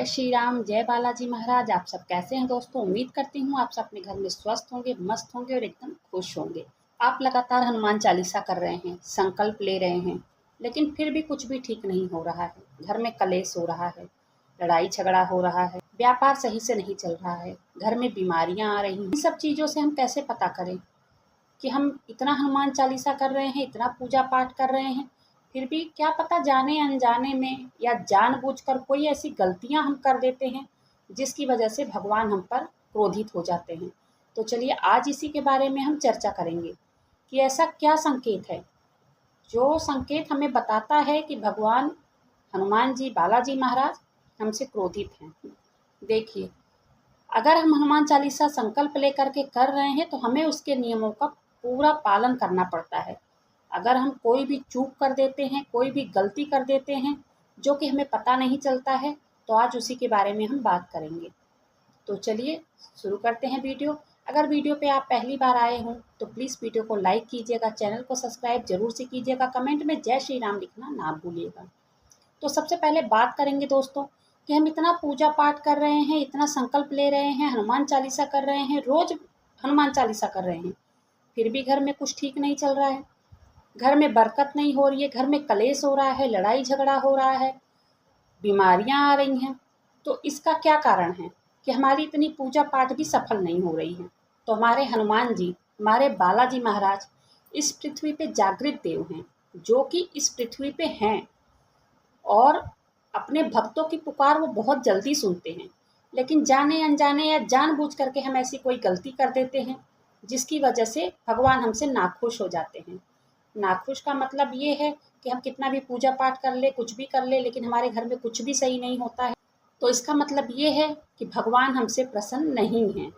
श्री राम, जय बालाजी महाराज। आप सब कैसे हैं दोस्तों? उम्मीद करती हूँ आप सब अपने घर में स्वस्थ होंगे, मस्त होंगे और एकदम खुश होंगे। आप लगातार हनुमान चालीसा कर रहे हैं, संकल्प ले रहे हैं, लेकिन फिर भी कुछ भी ठीक नहीं हो रहा है। घर में कलेश हो रहा है, लड़ाई झगड़ा हो रहा है, व्यापार सही से नहीं चल रहा है, घर में बीमारियां आ रही हैं। इन सब चीज़ों से हम कैसे पता करें कि हम इतना हनुमान चालीसा कर रहे हैं, इतना पूजा पाठ कर रहे हैं, फिर भी क्या पता जाने अनजाने में या जानबूझकर कोई ऐसी गलतियां हम कर देते हैं जिसकी वजह से भगवान हम पर क्रोधित हो जाते हैं। तो चलिए आज इसी के बारे में हम चर्चा करेंगे कि ऐसा क्या संकेत है जो संकेत हमें बताता है कि भगवान हनुमान जी, बालाजी महाराज हमसे क्रोधित हैं। देखिए, अगर हम हनुमान चालीसा संकल्प लेकर के कर रहे हैं तो हमें उसके नियमों का पूरा पालन करना पड़ता है। अगर हम कोई भी चूक कर देते हैं, कोई भी गलती कर देते हैं जो कि हमें पता नहीं चलता है, तो आज उसी के बारे में हम बात करेंगे। तो चलिए शुरू करते हैं वीडियो। अगर वीडियो पे आप पहली बार आए हों तो प्लीज़ वीडियो को लाइक कीजिएगा, चैनल को सब्सक्राइब जरूर से कीजिएगा, कमेंट में जय श्री राम लिखना ना भूलिएगा। तो सबसे पहले बात करेंगे दोस्तों कि हम इतना पूजा पाठ कर रहे हैं, इतना संकल्प ले रहे हैं, हनुमान चालीसा कर रहे हैं, रोज हनुमान चालीसा कर रहे हैं, फिर भी घर में कुछ ठीक नहीं चल रहा है, घर में बरकत नहीं हो रही है, घर में कलेश हो रहा है, लड़ाई झगड़ा हो रहा है, बीमारियां आ रही हैं। तो इसका क्या कारण है कि हमारी इतनी पूजा पाठ भी सफल नहीं हो रही है? तो हमारे हनुमान जी, हमारे बालाजी महाराज इस पृथ्वी पे जागृत देव हैं, जो कि इस पृथ्वी पे हैं और अपने भक्तों की पुकार वो बहुत जल्दी सुनते हैं। लेकिन जाने अनजाने या जानबूझ करके हम ऐसी कोई गलती कर देते हैं जिसकी वजह से भगवान हमसे नाखुश हो जाते हैं। नाखुश का मतलब ये है कि हम कितना भी पूजा पाठ कर ले, कुछ भी कर ले, लेकिन हमारे घर में कुछ भी सही नहीं होता है, तो इसका मतलब ये है कि भगवान हमसे प्रसन्न नहीं हैं।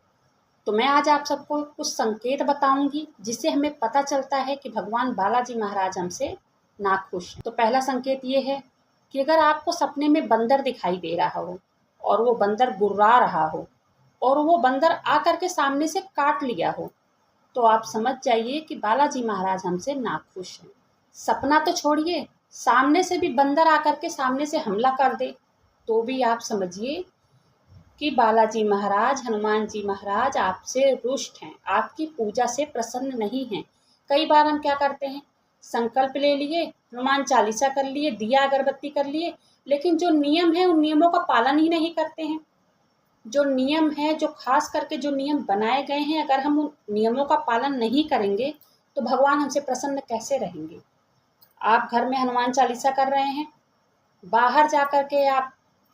तो मैं आज आप सबको कुछ संकेत बताऊंगी जिससे हमें पता चलता है कि भगवान बालाजी महाराज हमसे नाखुश हैं। तो पहला संकेत ये है कि अगर आपको सपने में बंदर दिखाई दे रहा हो और वो बंदर गुर्रा रहा हो और वो बंदर आकर के सामने से काट लिया हो, तो आप समझ जाइए कि बालाजी महाराज हमसे नाखुश हैं। सपना तो छोड़िए, सामने से भी बंदर आकर के सामने से हमला कर दे तो भी आप समझिए कि बालाजी महाराज, हनुमान जी महाराज आपसे रुष्ट हैं, आपकी पूजा से प्रसन्न नहीं हैं। कई बार हम क्या करते हैं, संकल्प ले लिए, हनुमान चालीसा कर लिए, दिया अगरबत्ती कर लिए, लेकिन जो नियम है उन नियमों का पालन ही नहीं करते हैं। जो नियम है, जो खास करके जो नियम बनाए गए हैं, अगर हम उन नियमों का पालन नहीं करेंगे तो भगवान हमसे प्रसन्न कैसे रहेंगे? आप घर में हनुमान चालीसा कर रहे हैं, बाहर जा कर के आप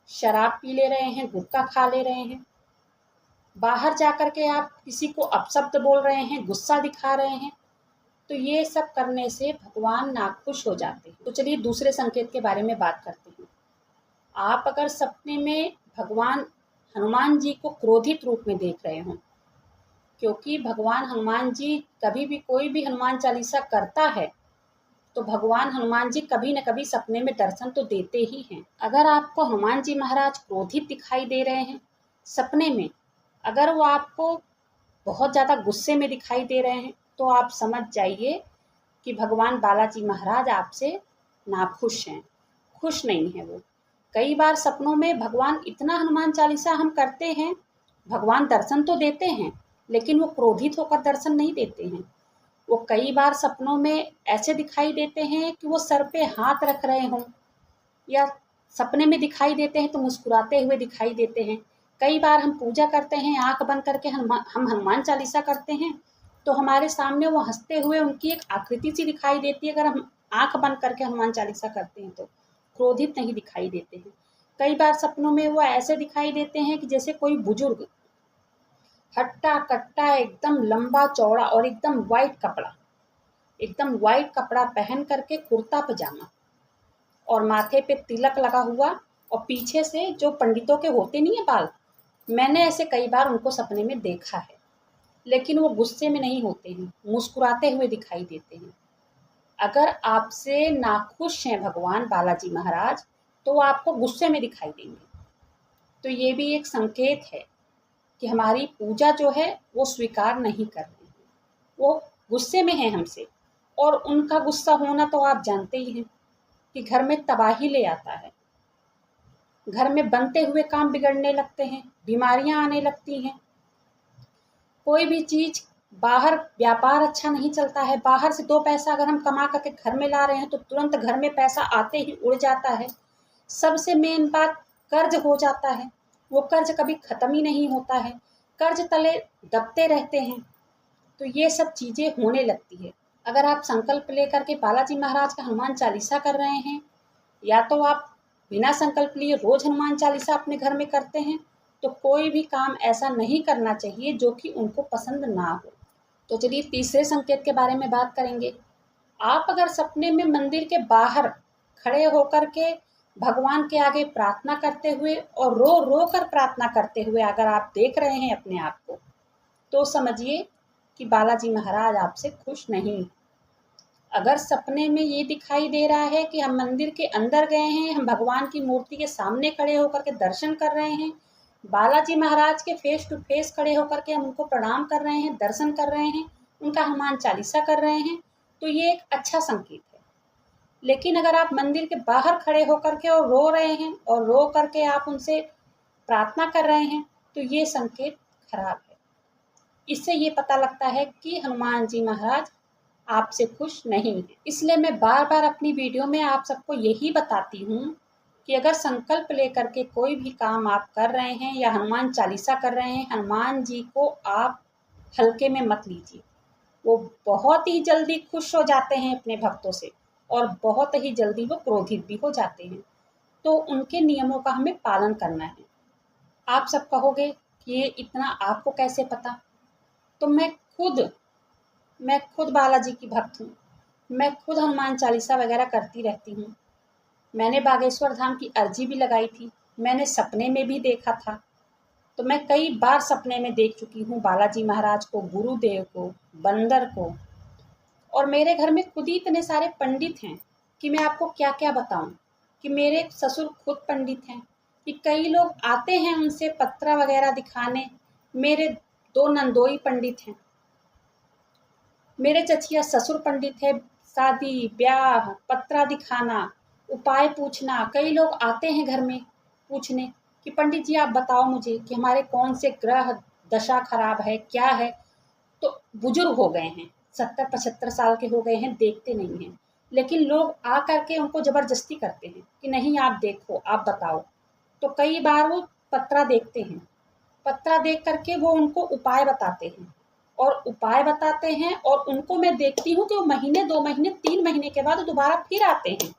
शराब पी ले रहे हैं, गुटखा खा ले रहे हैं, बाहर जा कर के आप किसी को अपशब्द बोल रहे हैं, गुस्सा दिखा रहे हैं, तो ये सब करने से भगवान नाखुश हो जाते हैं। तो चलिए दूसरे संकेत के बारे में बात करते हैं। आप अगर सपने में भगवान हनुमान जी को क्रोधित रूप में देख रहे हो, क्योंकि भगवान हनुमान जी कभी भी कोई भी हनुमान चालीसा करता है तो भगवान हनुमान जी कभी न कभी सपने में दर्शन तो देते ही हैं। अगर आपको हनुमान जी महाराज क्रोधित दिखाई दे रहे हैं सपने में, अगर वो आपको बहुत ज़्यादा गुस्से में दिखाई दे रहे हैं, तो आप समझ जाइए कि भगवान बालाजी महाराज आपसे नाखुश हैं, खुश नहीं है वो। कई बार सपनों में भगवान इतना हनुमान चालीसा हम करते हैं, भगवान दर्शन तो देते हैं लेकिन वो क्रोधित होकर दर्शन नहीं देते हैं। वो कई बार सपनों में ऐसे दिखाई देते हैं कि वो सर पे हाथ रख रहे हों, या सपने में दिखाई देते हैं तो मुस्कुराते हुए दिखाई देते हैं। कई बार हम पूजा करते हैं, आंख बंद करके हम हनुमान चालीसा करते हैं तो हमारे सामने वो हंसते हुए उनकी एक आकृति सी दिखाई देती है। अगर हम आंख बंद करके हनुमान चालीसा करते हैं तो क्रोधित नहीं दिखाई देते हैं। कई बार सपनों में वो ऐसे दिखाई देते हैं कि जैसे कोई बुजुर्ग हट्टा कट्टा एकदम लंबा चौड़ा और एकदम वाइट कपड़ा पहन करके, कुर्ता पजामा और माथे पे तिलक लगा हुआ, और पीछे से जो पंडितों के होते नहीं है बाल, मैंने ऐसे कई बार उनको सपने में देखा है। लेकिन वो गुस्से में नहीं होते हैं, मुस्कुराते हुए दिखाई देते हैं। अगर आपसे नाखुश हैं भगवान बालाजी महाराज तो वो आपको गुस्से में दिखाई देंगे। तो ये भी एक संकेत है कि हमारी पूजा जो है वो स्वीकार नहीं कर रहे हैं, वो गुस्से में है हमसे। और उनका गुस्सा होना तो आप जानते ही हैं कि घर में तबाही ले आता है। घर में बनते हुए काम बिगड़ने लगते हैं, बीमारियां आने लगती हैं। कोई भी चीज़ बाहर व्यापार अच्छा नहीं चलता है। बाहर से 2 पैसा अगर हम कमा करके घर में ला रहे हैं तो तुरंत घर में पैसा आते ही उड़ जाता है। सबसे मेन बात, कर्ज हो जाता है, वो कर्ज कभी ख़त्म ही नहीं होता है, कर्ज तले दबते रहते हैं। तो ये सब चीज़ें होने लगती है। अगर आप संकल्प लेकर के बालाजी महाराज का हनुमान चालीसा कर रहे हैं, या तो आप बिना संकल्प लिए रोज़ हनुमान चालीसा अपने घर में करते हैं, तो कोई भी काम ऐसा नहीं करना चाहिए जो कि उनको पसंद ना हो। तो चलिए तीसरे संकेत के बारे में बात करेंगे। आप अगर सपने में मंदिर के बाहर खड़े होकर के भगवान के आगे प्रार्थना करते हुए और रो रो कर प्रार्थना करते हुए अगर आप देख रहे हैं अपने आप को, तो समझिए कि बालाजी महाराज आपसे खुश नहीं। अगर सपने में ये दिखाई दे रहा है कि हम मंदिर के अंदर गए हैं, हम भगवान की मूर्ति के सामने खड़े होकर के दर्शन कर रहे हैं, बालाजी महाराज के फेस टू फेस खड़े होकर के हम उनको प्रणाम कर रहे हैं, दर्शन कर रहे हैं, उनका हनुमान चालीसा कर रहे हैं, तो ये एक अच्छा संकेत है। लेकिन अगर आप मंदिर के बाहर खड़े होकर के और रो रहे हैं और रो करके आप उनसे प्रार्थना कर रहे हैं, तो ये संकेत खराब है। इससे ये पता लगता है कि हनुमान जी महाराज आपसे खुश नहीं है। इसलिए मैं बार बार अपनी वीडियो में आप सबको यही बताती हूँ कि अगर संकल्प लेकर के कोई भी काम आप कर रहे हैं या हनुमान चालीसा कर रहे हैं, हनुमान जी को आप हल्के में मत लीजिए। वो बहुत ही जल्दी खुश हो जाते हैं अपने भक्तों से और बहुत ही जल्दी वो क्रोधित भी हो जाते हैं। तो उनके नियमों का हमें पालन करना है। आप सब कहोगे कि ये इतना आपको कैसे पता? तो मैं खुद बालाजी की भक्त हूँ। मैं खुद हनुमान चालीसा वगैरह करती रहती हूँ। मैंने बागेश्वर धाम की अर्जी भी लगाई थी, मैंने सपने में भी देखा था। तो मैं कई बार सपने में देख चुकी हूँ बालाजी महाराज को, गुरुदेव को, बंदर को। और मेरे घर में खुद ही इतने सारे पंडित हैं कि मैं आपको क्या क्या बताऊँ। कि मेरे ससुर खुद पंडित हैं, कि कई लोग आते हैं उनसे पत्रा वगैरह दिखाने। मेरे 2 नंदोई पंडित हैं, मेरे चचिया ससुर पंडित है। शादी ब्याह, पत्रा दिखाना, उपाय पूछना, कई लोग आते हैं घर में पूछने कि पंडित जी आप बताओ मुझे कि हमारे कौन से ग्रह दशा खराब है, क्या है। तो बुजुर्ग हो गए हैं, 70-75 साल के हो गए हैं, देखते नहीं हैं। लेकिन लोग आ करके उनको ज़बरदस्ती करते हैं कि नहीं आप देखो, आप बताओ। तो कई बार वो पत्रा देखते हैं, पत्रा देख करके वो उनको उपाय बताते हैं और उपाय बताते हैं और उनको मैं देखती हूँ कि वो महीने, 2 महीने, 3 महीने के बाद दोबारा फिर आते हैं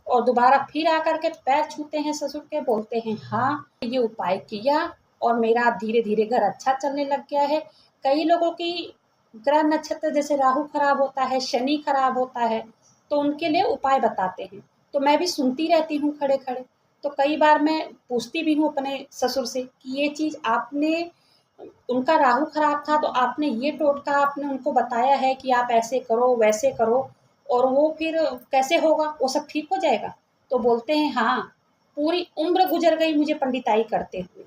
और दोबारा फिर आकर के पैर छूते हैं ससुर के, बोलते हैं हाँ ये उपाय किया और मेरा धीरे धीरे घर अच्छा चलने लग गया है। कई लोगों की ग्रह नक्षत्र जैसे राहु खराब होता है, शनि खराब होता है, तो उनके लिए उपाय बताते हैं। तो मैं भी सुनती रहती हूँ खड़े खड़े। तो कई बार मैं पूछती भी हूँ अपने ससुर से कि ये चीज़ आपने, उनका राहु खराब था तो आपने ये टोटका आपने उनको बताया है कि आप ऐसे करो वैसे करो और वो फिर कैसे होगा, वो सब ठीक हो जाएगा? तो बोलते हैं हाँ, पूरी उम्र गुजर गई मुझे पंडिताई करते हुए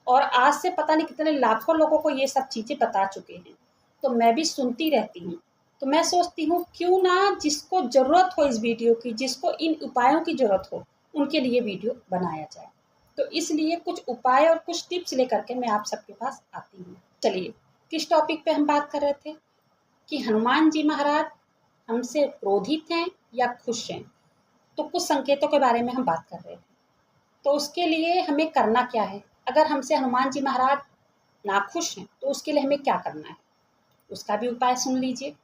और आज से पता नहीं कितने लाखों लोगों को ये सब चीज़ें बता चुके हैं। तो मैं भी सुनती रहती हूँ। तो मैं सोचती हूँ क्यों ना जिसको ज़रूरत हो इस वीडियो की, जिसको इन उपायों की ज़रूरत हो, उनके लिए वीडियो बनाया जाए। तो इसलिए कुछ उपाय और कुछ टिप्स लेकर के मैं आप सबके पास आती हूँ। चलिए, किस टॉपिक पे हम बात कर रहे थे कि हनुमान जी महाराज हमसे क्रोधित हैं या खुश हैं। तो कुछ संकेतों के बारे में हम बात कर रहे थे। तो उसके लिए हमें करना क्या है? अगर हमसे हनुमान जी महाराज नाखुश हैं तो उसके लिए हमें क्या करना है, उसका भी उपाय सुन लीजिए।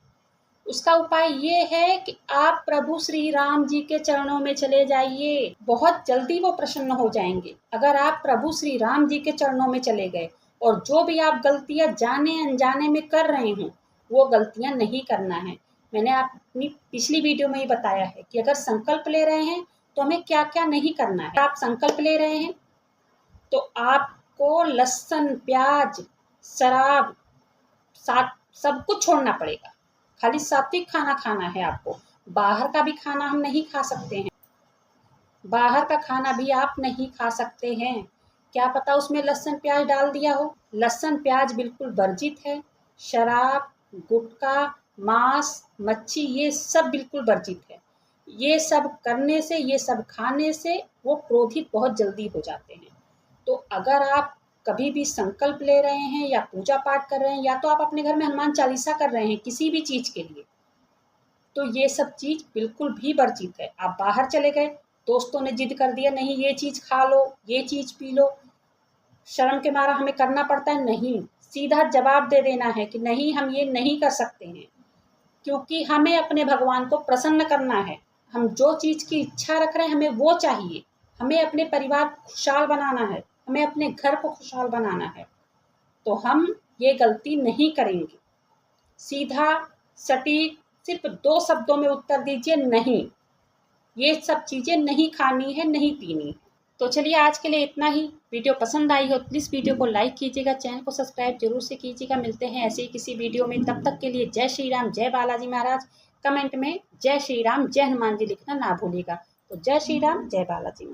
उसका उपाय ये है कि आप प्रभु श्री राम जी के चरणों में चले जाइए, बहुत जल्दी वो प्रसन्न हो जाएंगे। अगर आप प्रभु श्री राम जी के चरणों में चले गए और जो भी आप गलतियां जाने अनजाने में कर रहे हों, वो गलतियां नहीं करना है। मैंने अपनी पिछली वीडियो में ही बताया है कि अगर संकल्प ले रहे हैं तो हमें क्या क्या नहीं करना है। आप संकल्प ले रहे हैं तो आपको लहसुन, प्याज, शराब, सब कुछ छोड़ना पड़ेगा। खाली सात्विक खाना खाना है आपको। बाहर का भी खाना हम नहीं खा सकते हैं, बाहर का खाना भी आप नहीं खा सकते हैं। क्या पता उसमें लहसुन प्याज डाल दिया हो। लहसुन प्याज बिल्कुल वर्जित है। शराब, गुटखा, मांस, मच्छी ये सब बिल्कुल वर्जित है। ये सब करने से, ये सब खाने से वो क्रोधित बहुत जल्दी हो जाते हैं। तो अगर आप कभी भी संकल्प ले रहे हैं या पूजा पाठ कर रहे हैं या तो आप अपने घर में हनुमान चालीसा कर रहे हैं किसी भी चीज़ के लिए, तो ये सब चीज़ बिल्कुल भी वर्जित है। आप बाहर चले गए, दोस्तों ने जिद कर दिया नहीं ये चीज़ खा लो, ये चीज़ पी लो, शर्म के मारा हमें करना पड़ता है, नहीं, सीधा जवाब दे देना है कि नहीं हम ये नहीं कर सकते हैं, क्योंकि हमें अपने भगवान को प्रसन्न करना है। हम जो चीज़ की इच्छा रख रहे हैं हमें वो चाहिए, हमें अपने परिवार को खुशहाल बनाना है, हमें अपने घर को खुशहाल बनाना है, तो हम ये गलती नहीं करेंगे। सीधा सटीक सिर्फ 2 शब्दों में उत्तर दीजिए नहीं, ये सब चीज़ें नहीं खानी है, नहीं पीनी है। तो चलिए आज के लिए इतना ही। वीडियो पसंद आई हो प्लीज़ वीडियो को लाइक कीजिएगा, चैनल को सब्सक्राइब जरूर से कीजिएगा। मिलते हैं ऐसे ही किसी वीडियो में, तब तक के लिए जय श्री राम, जय बालाजी महाराज। कमेंट में जय श्री राम, जय हनुमान जी लिखना ना भूलिएगा। तो जय श्री राम, जय बालाजी महाराज।